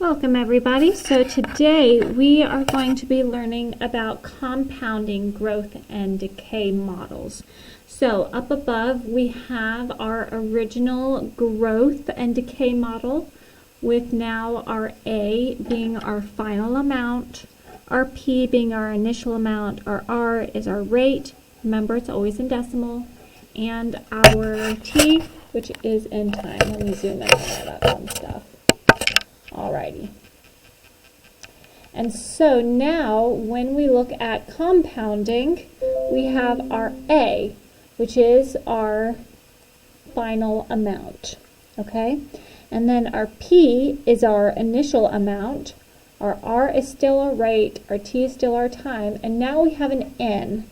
Welcome everybody. So today we are going to be learning about compounding growth and decay models. So up above we have our original growth and decay model with now our A being our final amount, our P being our initial amount, our R is our rate, remember it's always in decimal, and our T, which is in time. Let me zoom in on that fun stuff. Alrighty. And so now when we look at compounding, we have our A, which is our final amount, okay? And then our P is our initial amount, our R is still our rate, our T is still our time, and now we have an N.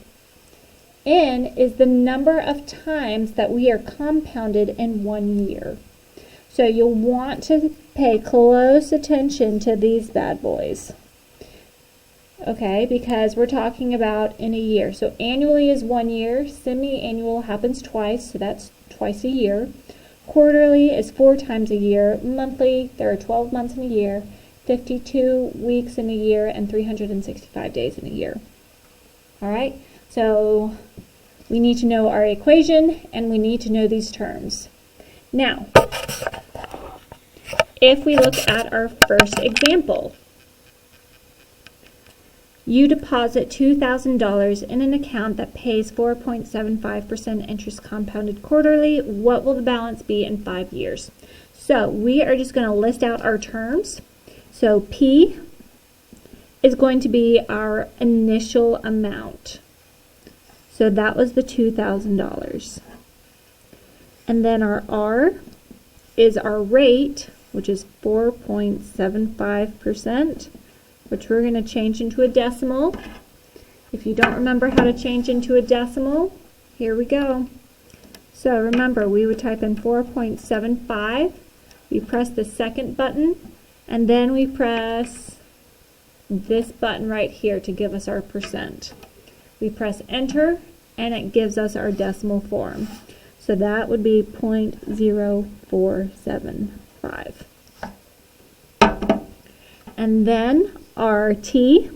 N is the number of times that we are compounded in 1 year. So you'll want to pay close attention to these bad boys. Okay, because we're talking about in a year. So annually is 1 year, semi-annual happens twice, so that's twice a year. Quarterly is 4 times a year. Monthly, there are 12 months in a year, 52 weeks in a year, and 365 days in a year. All right, so we need to know our equation and we need to know these terms. Now, if we look at our first example, you deposit $2,000 in an account that pays 4.75% interest compounded quarterly. What will the balance be in 5 years? So we are just going to list out our terms. So P is going to be our initial amount. So that was the $2,000. And then our R is our rate, which is 4.75%, which we're going to change into a decimal. If you don't remember how to change into a decimal, here we go. So remember, we would type in 4.75, we press the second button, and then we press this button right here to give us our percent. We press enter, and it gives us our decimal form. So that would be 0.0475. And then our T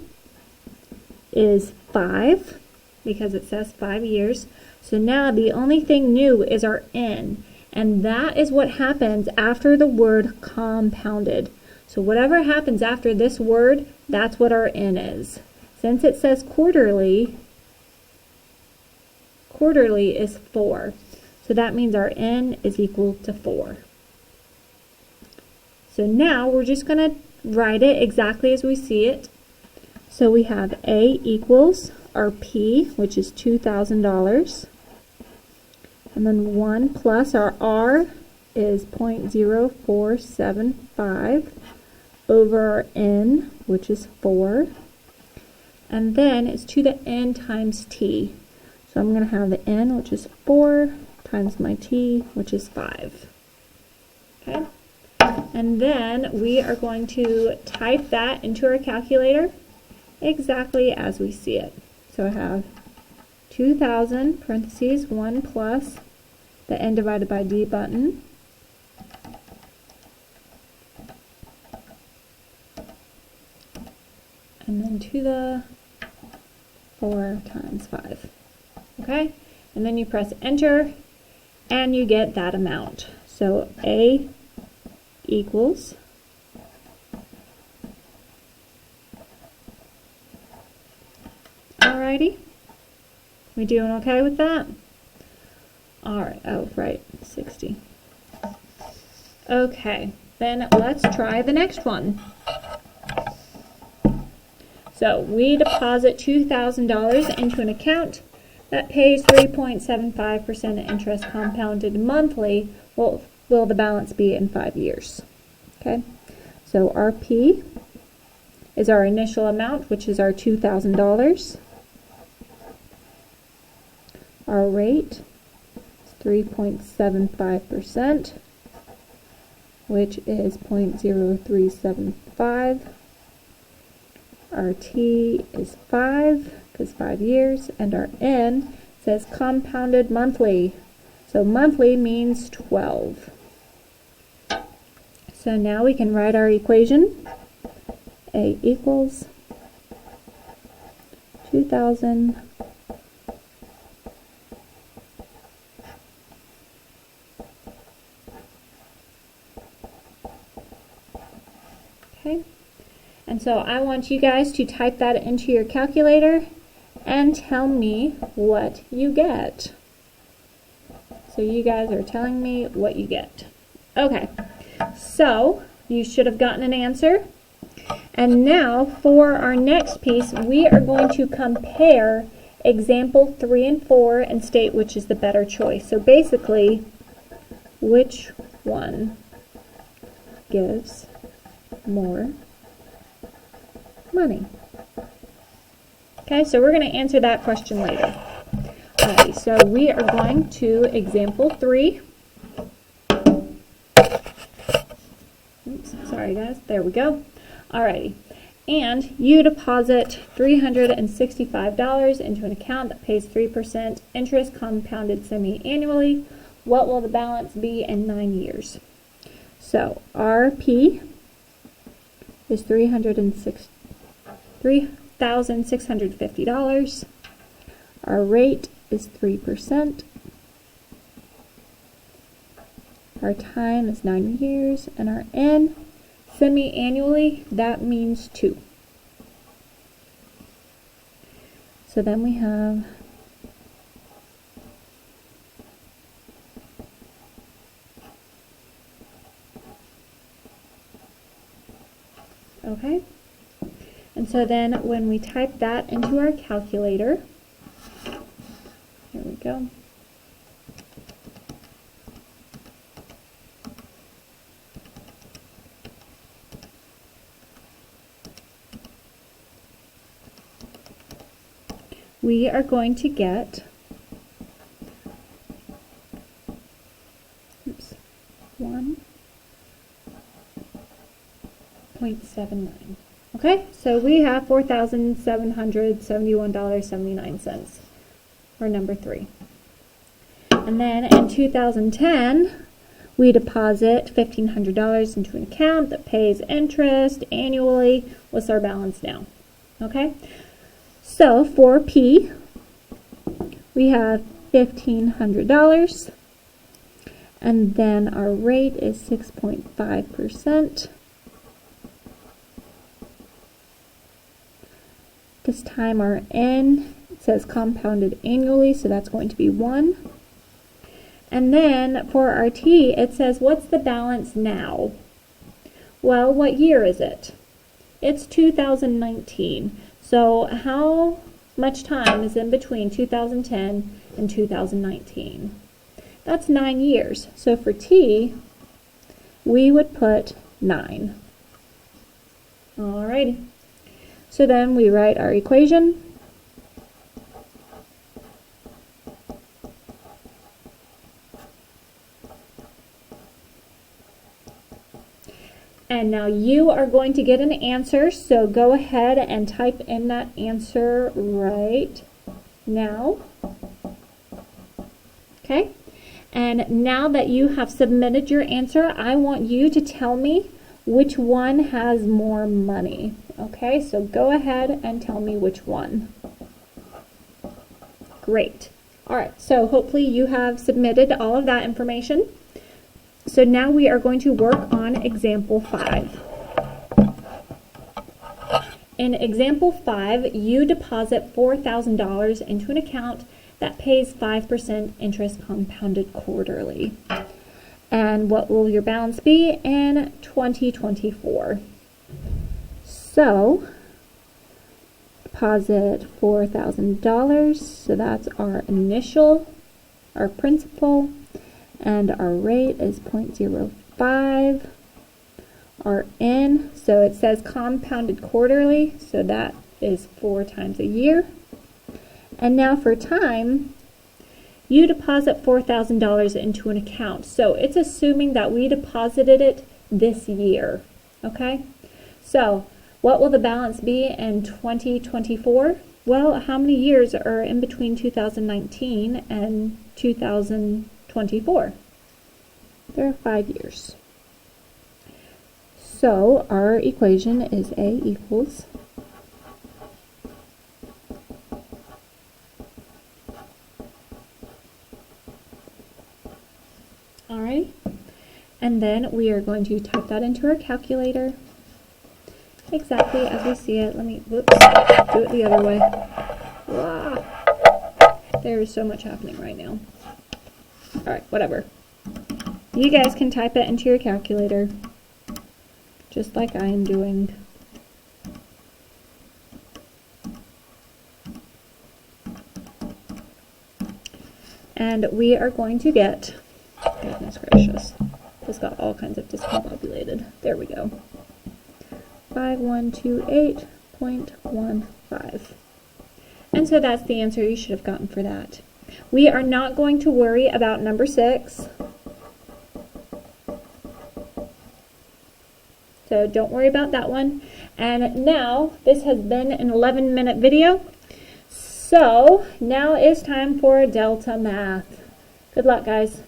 is 5, because it says 5 years. So now the only thing new is our N, and that is what happens after the word compounded. So whatever happens after this word, that's what our N is. Since it says quarterly, quarterly is 4. So that means our N is equal to 4. So now we're just going to write it exactly as we see it. So we have A equals our P, which is $2,000. And then 1 plus our R is 0.0475 over our N, which is 4. And then it's to the N times T. So I'm going to have the N, which is 4, times my T, which is 5. Okay? And then we are going to type that into our calculator exactly as we see it. So I have 2,000, parentheses, 1 plus the N divided by D button. And then to the 4 times 5. Okay? And then you press enter, and you get that amount. So A equals alrighty. We doing okay with that? Alright, oh right, 60. Okay, then let's try the next one. So we deposit $2,000 into an account that pays 3.75% interest compounded monthly. What will the balance be in 5 years? Okay, so our P is our initial amount, which is our $2,000. Our rate is 3.75%, which is 0.0375. Our T is 5, because 5 years, and our N says compounded monthly. So monthly means 12. So now we can write our equation. A equals 2,000 okay, and so I want you guys to type that into your calculator and tell me what you get. So you guys are telling me what you get. Okay, so you should have gotten an answer. And now for our next piece, we are going to compare example 3 and 4 and state which is the better choice. So basically, which one gives more money? Okay, so we're going to answer that question later. Alright, so we are going to example 3. Oops, sorry guys, there we go. Alrighty, and you deposit $365 into an account that pays 3% interest compounded semi-annually. What will the balance be in 9 years? So RP is $3,650. Our rate is 3%. Our time is 9 years, and our N, semi-annually, that means 2. So then we have okay, and so then when we type that into our calculator, here we go. We are going to get 1.79. Okay, so we have $4,771.79 for number 3. And then in 2010, we deposit $1,500 into an account that pays interest annually. What's our balance now? Okay, so for P, we have $1,500, and then our rate is 6.5%. This time our N, it says compounded annually, so that's going to be 1. And then for our T, it says, what's the balance now? Well, what year is it? It's 2019. So how much time is in between 2010 and 2019? That's 9 years. So for T, we would put 9. Alrighty. So then we write our equation. And now you are going to get an answer, so go ahead and type in that answer right now. Okay? And now that you have submitted your answer, I want you to tell me which one has more money. Okay, so go ahead and tell me which one. Great. All right, so hopefully you have submitted all of that information. So now we are going to work on example 5. In example 5, you deposit $4,000 into an account that pays 5% interest compounded quarterly. And what will your balance be in 2024? So, deposit $4,000, so that's our initial, our principal, and our rate is 0.05. Our N, so it says compounded quarterly, so that is 4 times a year. And now for time, you deposit $4,000 into an account. So it's assuming that we deposited it this year, okay? So what will the balance be in 2024? Well, how many years are in between 2019 and 2024? There are 5 years. So our equation is A equals alright, and then we are going to type that into our calculator exactly as we see it. Let me, whoops, do it the other way. Wow. There is so much happening right now. Alright, whatever. You guys can type it into your calculator, just like I am doing. And we are going to get, goodness gracious, this got all kinds of discombobulated. There we go. 5128.15. And so that's the answer you should have gotten for that. We are not going to worry about number 6. So don't worry about that one. And now, this has been an 11-minute video. So now it's time for Delta Math. Good luck, guys.